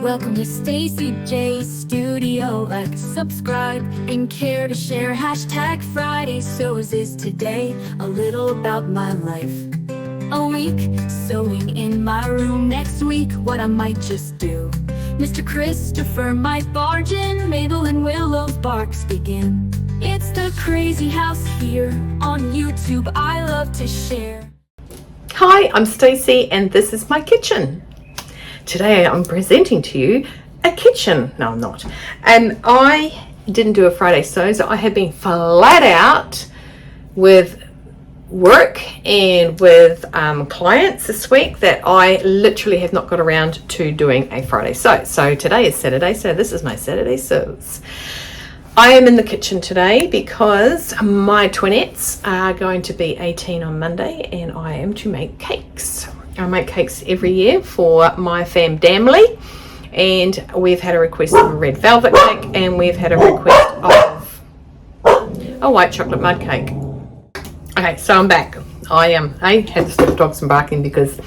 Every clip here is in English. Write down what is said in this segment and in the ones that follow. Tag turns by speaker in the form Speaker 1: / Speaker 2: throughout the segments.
Speaker 1: Welcome to Stacy J Studio. Like, subscribe, and care to share. Hashtag fridaysews is today. A little about my life. A week sewing in my room. Next week, what I might just do. Mr. Christopher might barge in. Mabel and Willow's barks begin. It's the crazy house here on YouTube. I love to share.
Speaker 2: Hi, I'm Stacy and this is my kitchen. Today I'm presenting to you a kitchen. No, I'm not. And I didn't do a Friday sew, so I have been flat out with work and with clients this week that I literally have not got around to doing a Friday sew. So today is Saturday, so this is my Saturday sews. I am in the kitchen today because my twinettes are going to be 18 on Monday and I am to make cakes. I make cakes every year for my family, and we've had a request of a red velvet cake and we've had a request of a white chocolate mud cake. Okay, so I'm back. I had to stop dogs from barking because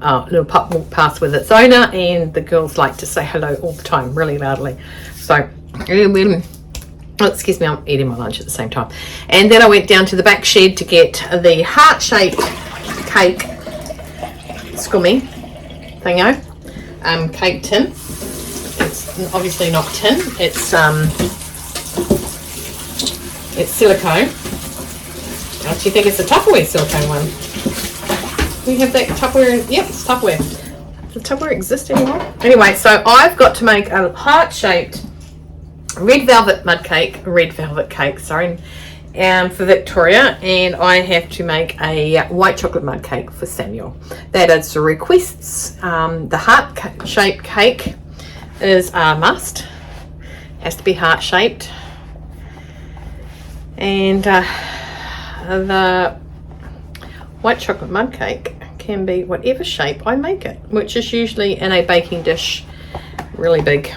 Speaker 2: little pup walked past with its owner and the girls like to say hello all the time really loudly. So excuse me, I'm eating my lunch at the same time. And then I went down to the back shed to get the heart-shaped cake scummy thingo, cake tin. It's obviously not tin, it's silicone. I actually think it's a Tupperware silicone one. We have that Tupperware, yep, it's Tupperware. Does Tupperware exist anymore? Anyway, so I've got to make a heart-shaped red velvet cake, sorry, for Victoria, and I have to make a white chocolate mud cake for Samuel. That is the requests. The heart-shaped cake is a must. Has to be heart-shaped. And the white chocolate mud cake can be whatever shape I make it, which is usually in a baking dish, really big,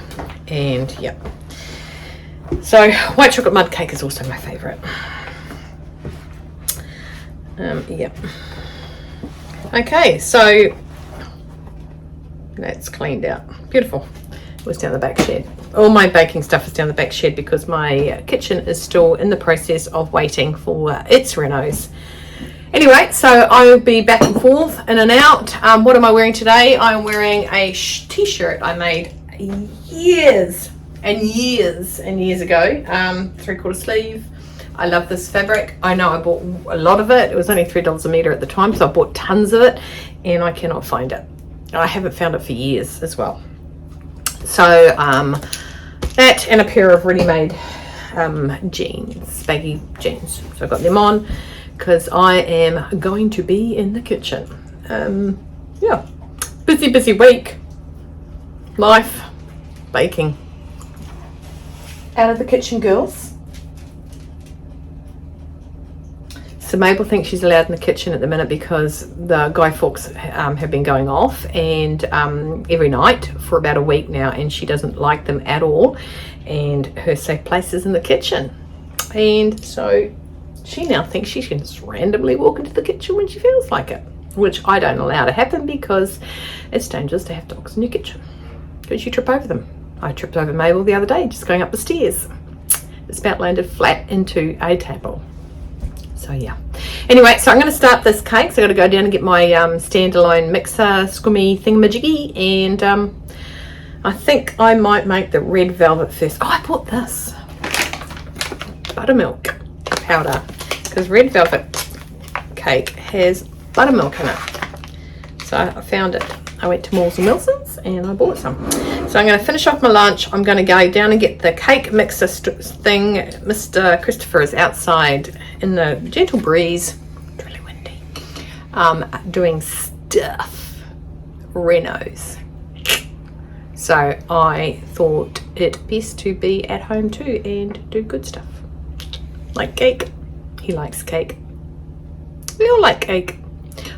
Speaker 2: and yeah. So white chocolate mud cake is also my favorite. Yep. Okay, so that's cleaned out. Beautiful. It was down the back shed. All my baking stuff is down the back shed because my kitchen is still in the process of waiting for its renos. Anyway, so I'll be back and forth, in and out. What am I wearing today? I'm wearing a t-shirt I made years ago, 3/4 sleeve. I love this fabric. I know I bought a lot of it. It was only $3 a meter at the time, so I bought tons of it and I cannot find it. I haven't found it for years as well. So that and a pair of ready-made jeans, baggy jeans. So I've got them on because I am going to be in the kitchen. Yeah, busy week, life, baking. Out of the kitchen, girls. So Mabel thinks she's allowed in the kitchen at the minute because the Guy Fawkes have been going off and every night for about a week now, and she doesn't like them at all, and her safe place is in the kitchen. And so she now thinks she can just randomly walk into the kitchen when she feels like it, which I don't allow to happen because it's dangerous to have dogs in your kitchen because you trip over them. I tripped over Mabel the other day just going up the stairs. The spout landed flat into a table. So yeah. Anyway, so I'm going to start this cake. So I've got to go down and get my standalone mixer scummy thingamajiggy, and I think I might make the red velvet first. Oh, I bought this buttermilk powder because red velvet cake has buttermilk in it. So I found it. I went to Malls and Wilson's and I bought some. So I'm going to finish off my lunch. I'm going to go down and get the cake mixer thing. Mr. Christopher is outside in the gentle breeze. It's really windy. Doing stuff. Renos. So I thought it best to be at home too and do good stuff. Like cake. He likes cake. We all like cake.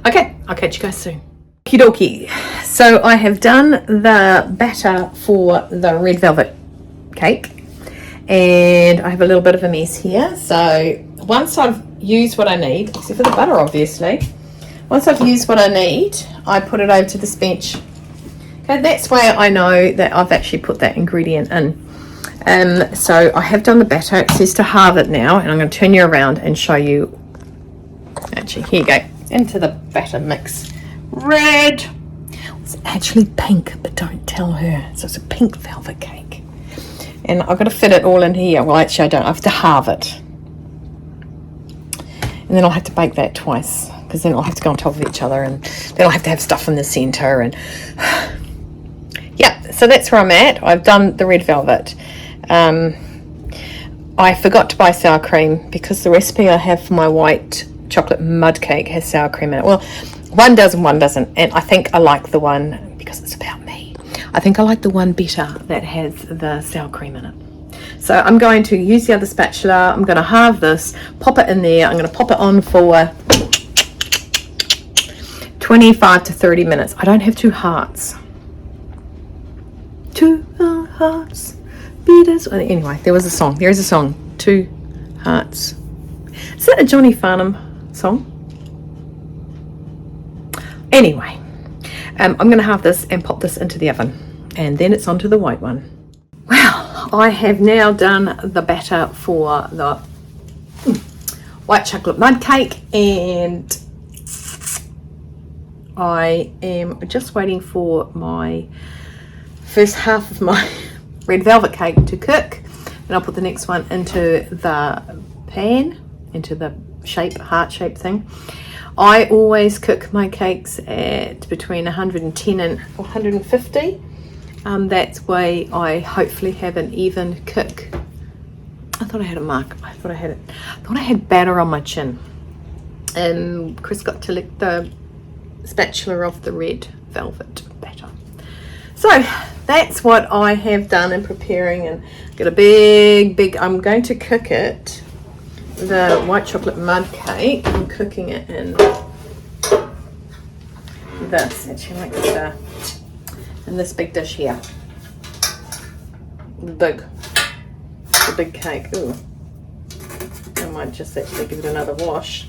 Speaker 2: Okay, I'll catch you guys soon. Okie dokie. So I have done the batter for the red velvet cake and I have a little bit of a mess here. So once I've used what I need, except for the butter obviously, once I've used what I need, I put it over to this bench. Okay, And that's where I know that I've actually put that ingredient in. So I have done the batter. It says to halve it now, and I'm going to turn you around and show you. Actually, here you go, into the batter mix. Red. It's actually pink, but don't tell her. So it's a pink velvet cake. And I've got to fit it all in here. Well, actually I don't. I have to halve it. And then I'll have to bake that twice, because then I'll have to go on top of each other, and then I'll have to have stuff in the center. And yeah, so that's where I'm at. I've done the red velvet. I forgot to buy sour cream, because the recipe I have for my white chocolate mud cake has sour cream in it. Well, one does and one doesn't, and I think I like the one, because it's about me, I think I like the one better that has the sour cream in it. So I'm going to use the other spatula. I'm going to halve this, pop it in there. I'm going to pop it on for 25 to 30 minutes. I don't have two hearts. Two hearts beat as... Anyway, there is a song. Two hearts. Is that a Johnny Farnham song? Anyway, I'm going to halve this and pop this into the oven, and then it's onto the white one. Well, I have now done the batter for the white chocolate mud cake, and I am just waiting for my first half of my red velvet cake to cook, and I'll put the next one into the pan, into the heart shape thing. I always cook my cakes at between 110 and 150. That's why I hopefully have an even cook. I thought I had a mark. I thought I had batter on my chin. And Chris got to lick the spatula off the red velvet batter. So that's what I have done in preparing, and got a big, I'm going to cook it. The white chocolate mud cake, I'm cooking it in this, actually like this, in this big dish here. The big cake. Ooh, I might just actually give it another wash.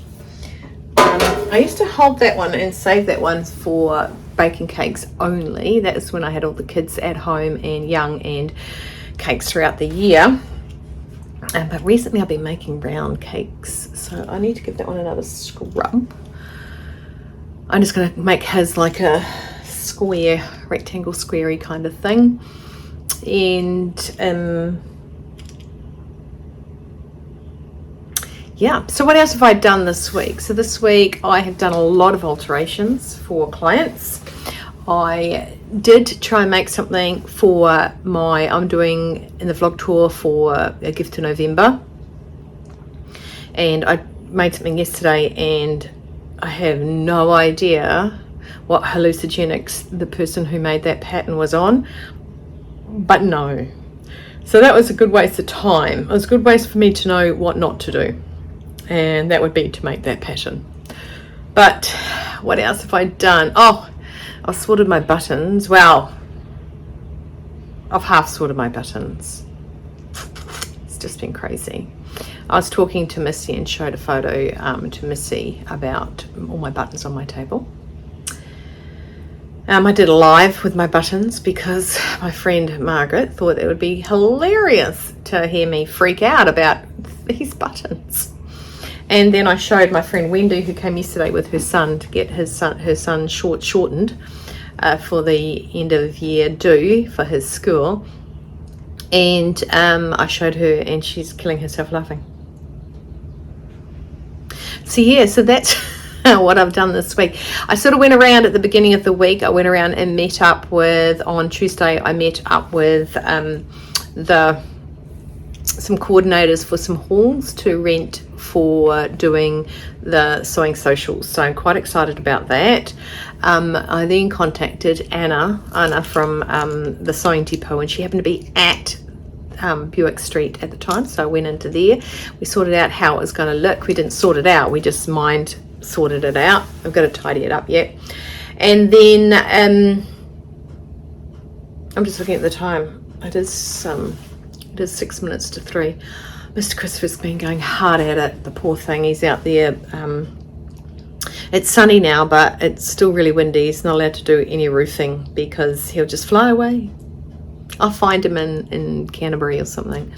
Speaker 2: I used to hold that one and save that one for baking cakes only. That is when I had all the kids at home and young, and cakes throughout the year. But recently I've been making round cakes, so I need to give that one another scrub. I'm just going to make his like a square, rectangle squarey kind of thing. And yeah, so what else have I done this week? So this week I have done a lot of alterations for clients. I did try and make something for I'm doing in the vlog tour for a gift to November, and I made something yesterday, and I have no idea what hallucinogenics the person who made that pattern was on, but no. So that was a good waste of time. It was a good waste for me to know what not to do, and that would be to make that pattern. But what else have I done? Oh, I've sorted my buttons. Well, I've half sorted my buttons. It's just been crazy. I was talking to Missy and showed a photo to Missy about all my buttons on my table. I did a live with my buttons because my friend Margaret thought it would be hilarious to hear me freak out about these buttons. And then I showed my friend Wendy, who came yesterday with her son to get her son shortened for the end of year due for his school. And I showed her, and she's killing herself laughing. So yeah, so that's what I've done this week. I sort of went around at the beginning of the week. I went around and met up with, on Tuesday, I met up with some coordinators for some halls to rent for doing the sewing socials, so I'm quite excited about that. I then contacted Anna from the Sewing Depot, and she happened to be at Buick Street at the time, so I went into there. We sorted out how it was going to look. We didn't sort it out, we just sorted it out. I've got to tidy it up yet. And then I'm just looking at the time. It is 6 minutes to 3. Mr. Christopher's been going hard at it, the poor thing. He's out there, and It's sunny now, but it's still really windy. He's not allowed to do any roofing because he'll just fly away. I'll find him in Canterbury or something.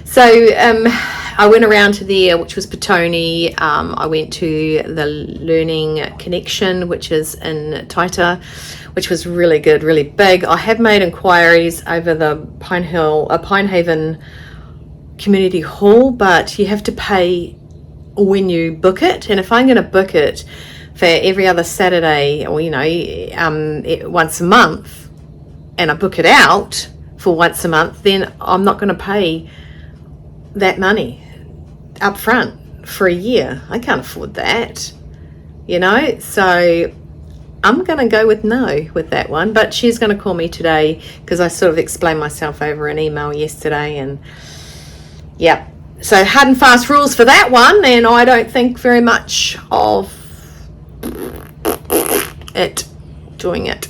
Speaker 2: So I went around to there, which was Petone. I went to the Learning Connection, which is in Taita, which was really good, really big. I have made inquiries over the Pinehaven Community Hall, but you have to pay when you book it. And if I'm going to book it for every other Saturday, or once a month, and I book it out for once a month, then I'm not going to pay that money up front for a year. I can't afford that, so I'm going to go with no with that one. But she's going to call me today because I sort of explained myself over an email yesterday, and yeah, so hard and fast rules for that one. And I don't think very much of doing it.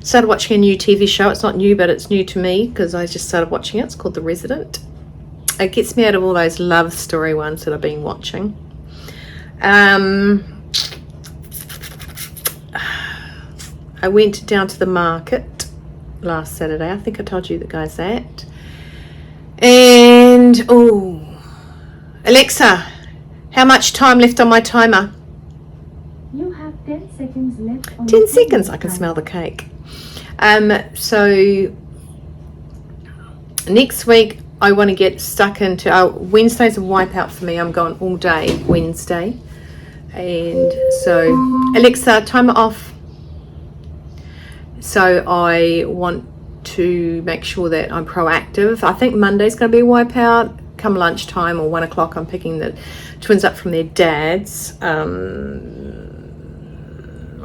Speaker 2: Started watching a new TV show. It's not new, but it's new to me because I just started watching it. It's called The Resident. It gets me out of all those love story ones that I've been watching. I went down to the market last Saturday. I think I told you guys that. And Alexa, how much time left on my timer?
Speaker 1: You have 10 seconds left on
Speaker 2: 10 seconds. I can smell the cake. So next week I want to get stuck into Wednesday's a wipeout for me. I'm going all day Wednesday, and so Alexa, timer off. So I want to make sure that I'm proactive. I think Monday's going to be a wipeout. Come lunchtime or 1 o'clock, I'm picking the twins up from their dads.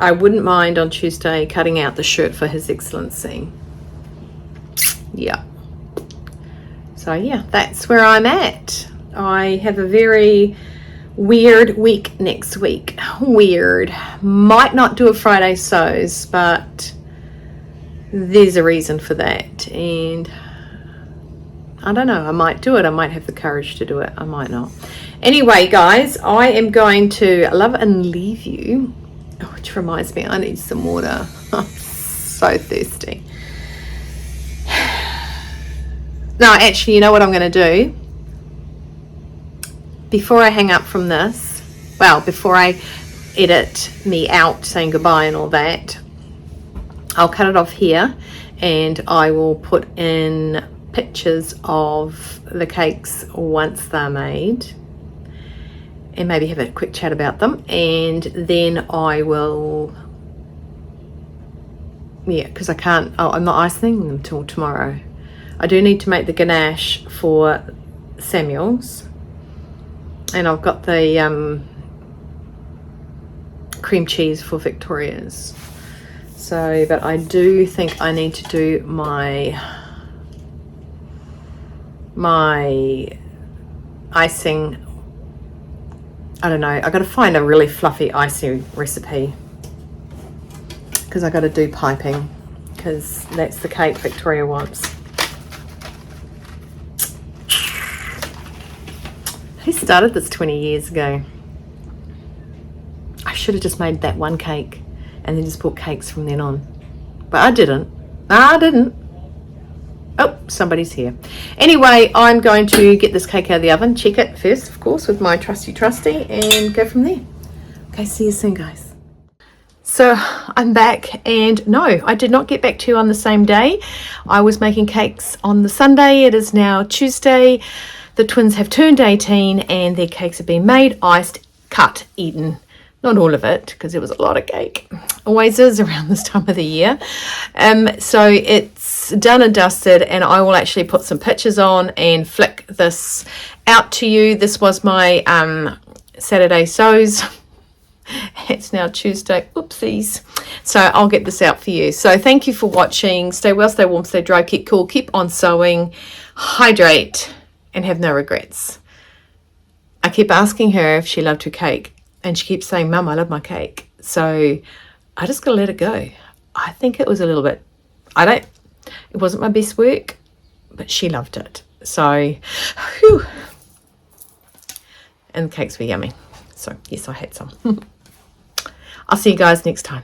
Speaker 2: I wouldn't mind on Tuesday cutting out the shirt for His Excellency. Yeah. So yeah, that's where I'm at. I have a very weird week next week. Weird. Might not do a Friday sews, but there's a reason for that. And I don't know, I might do it. I might have the courage to do it. I might not. Anyway, guys, I am going to love and leave you. Which reminds me, I need some water. I'm so thirsty. No, actually, you know what I'm going to do? Before I hang up from this, before I edit me out saying goodbye and all that, I'll cut it off here and I will put in pictures of the cakes once they're made, and maybe have a quick chat about them. And then I will, because I can't, I'm not icing them till tomorrow. I do need to make the ganache for Samuel's, and I've got the cream cheese for Victoria's. So, but I do think I need to do my icing. I don't know, I got to find a really fluffy icing recipe because I got to do piping, because that's the cake Victoria wants. Who started this 20 years ago? I should have just made that one cake and then just bought cakes from then on, but I didn't. Oh, somebody's here. Anyway, I'm going to get this cake out of the oven, check it first, of course, with my trusty, and go from there. Okay, see you soon, guys. So I'm back, and no, I did not get back to you on the same day. I was making cakes on the Sunday. It is now Tuesday. The twins have turned 18, and their cakes have been made, iced, cut, eaten. Not all of it, because it was a lot of cake. Always is around this time of the year. So it's done and dusted, and I will actually put some pictures on and flick this out to you. This was my Saturday sews. It's now Tuesday. Oopsies. So I'll get this out for you. So thank you for watching. Stay well, stay warm, stay dry, keep cool, keep on sewing, hydrate, and have no regrets. I keep asking her if she loved her cake, and she keeps saying, Mum, I love my cake. So I just got to let it go. I think it was a little bit, it wasn't my best work, but she loved it. So, whew. And the cakes were yummy. So yes, I had some. I'll see you guys next time.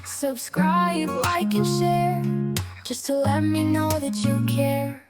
Speaker 1: Subscribe, like, and share, just to let me know that you care.